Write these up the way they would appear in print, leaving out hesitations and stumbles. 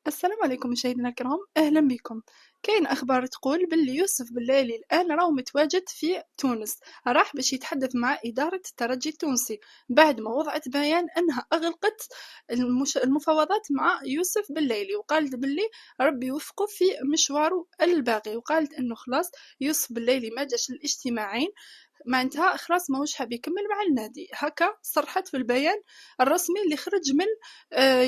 السلام عليكم مشاهدينا الكرام، أهلا بكم. كاين أخبار تقول باللي يوسف بليلي الآن راهو متواجد في تونس، راح باش يتحدث مع إدارة الترجي التونسي بعد ما وضعت بيان أنها أغلقت المفاوضات مع يوسف بليلي، وقالت باللي ربي يوفقه في مشواره الباقي، وقالت أنه خلاص يوسف بليلي ما جاش الاجتماعين معناتها خلاص ماهوش حاب يكمل مع النادي. هكا صرحت في البيان الرسمي اللي خرج من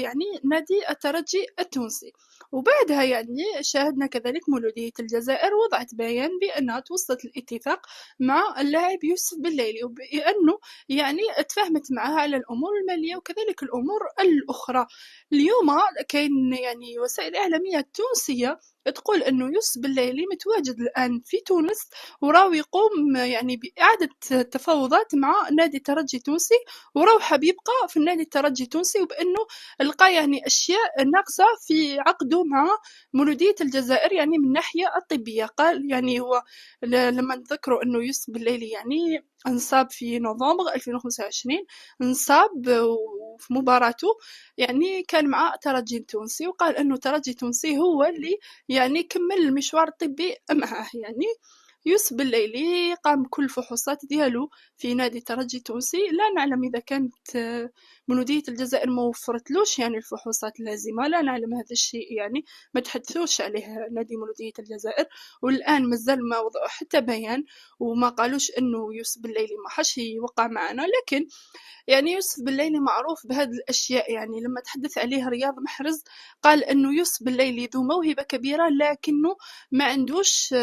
يعني نادي الترجي التونسي. وبعدها يعني شاهدنا كذلك مولودية الجزائر وضعت بيان بأنها توصلت الاتفاق مع اللاعب يوسف بليلي، وبأنه يعني تفاهمت معها على الأمور المالية وكذلك الأمور الأخرى. اليوم كاين يعني وسائل إعلامية تونسية تقول أنه يوسف بليلي متواجد الآن في تونس، وراو يقوم يعني بإعادة التفاوضات مع نادي الترجي التونسي، وراو حاب يبقى في النادي الترجي التونسي، وبأنه لقى يعني أشياء ناقصة في عقده مع مولودية الجزائر يعني من الناحية الطبية. قال يعني هو لما نذكروا أنه يوسف بليلي يعني انصاب في نوفمبر 2025، انصاب وفي مباراته يعني كان مع ترجي تونسي، وقال أنه ترجي تونسي هو اللي يعني كمل المشوار الطبي معه. يعني يوسف بليلي قام بكل الفحوصات ديالو في نادي الترجي التونسي، لا نعلم إذا كانت مولودية الجزائر ما وفرتلوش يعني الفحوصات اللازمة، لا نعلم هذا الشيء، يعني ما تحدثوش عليه نادي مولودية الجزائر، والآن مازال ما وضعوا حتى بيان وما قالوش إنه يوسف بليلي ما حش يوقع معنا. لكن يعني يوسف بليلي معروف بهذه الأشياء، يعني لما تحدث عليه رياض محرز قال إنه يوسف بليلي ذو موهبة كبيرة لكنه ما عندوش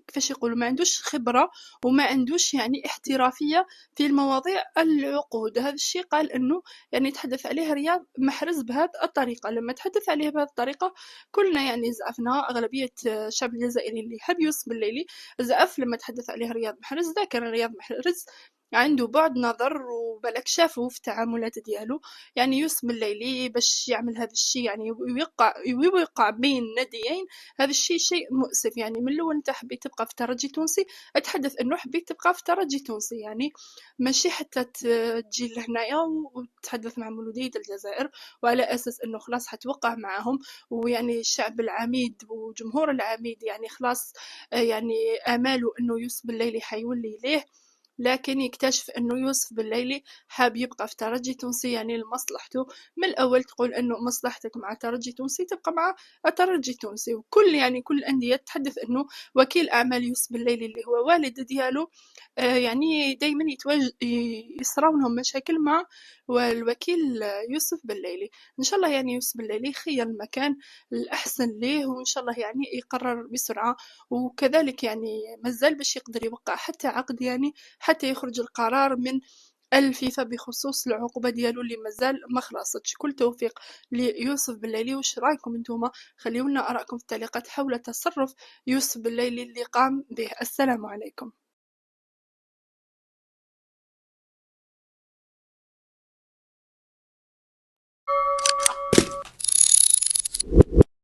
كيفاش يقولوا ما عندوش خبرة وما عندوش يعني احترافية في المواضيع العقود. هذا الشيء قال انه يعني يتحدث عليه رياض محرز بهذه الطريقة. لما تحدث عليه بهذه الطريقة كلنا يعني زعفنا، أغلبية الشعب الجزائري اللي يحب يوسف بليلي زعف لما تحدث عليه رياض محرز. ذاكر رياض محرز عنده بعد نظر وبالك شافه في التعاملات ديالو. يعني يوسف بليلي باش يعمل هذا الشيء يعني ويوقع بين ناديين، هذا الشيء شيء مؤسف. يعني من الأول أنت حبيت تبقى في ترجي تونسي، أتحدث إنه حبيت تبقى في ترجي تونسي، يعني ماشي حتى تجي لهنايا وتتحدث مع مولودية الجزائر وعلى أساس إنه خلاص حتوقع معهم. ويعني الشعب العميد وجمهور العميد يعني خلاص يعني آماله إنه يوسف بليلي حيولي ليه، لكن يكتشف انه يوسف بليلي حاب يبقى في ترجي تونسي يعني لمصلحته. من الاول تقول انه مصلحتك مع ترجي تونسي تبقى مع الترجي التونسي، وكل يعني كل الانديه تحدث انه وكيل اعمال يوسف بليلي اللي هو والد ديالو يعني دائما يصراو لهم مشاكل مع الوكيل يوسف بليلي. ان شاء الله يعني يوسف بليلي يخير المكان الاحسن ليه، وان شاء الله يعني يقرر بسرعه. وكذلك يعني مازال باش يقدر يوقع حتى عقد يعني حتى يخرج القرار من الفيفا بخصوص العقوبة ديالو اللي مازال ما خلصتش. كل توفيق ليوسف بليلي. وش رايكم نتوما؟ خليونا آراءكم في التعليقات حول تصرف يوسف بليلي اللي قام به. السلام عليكم.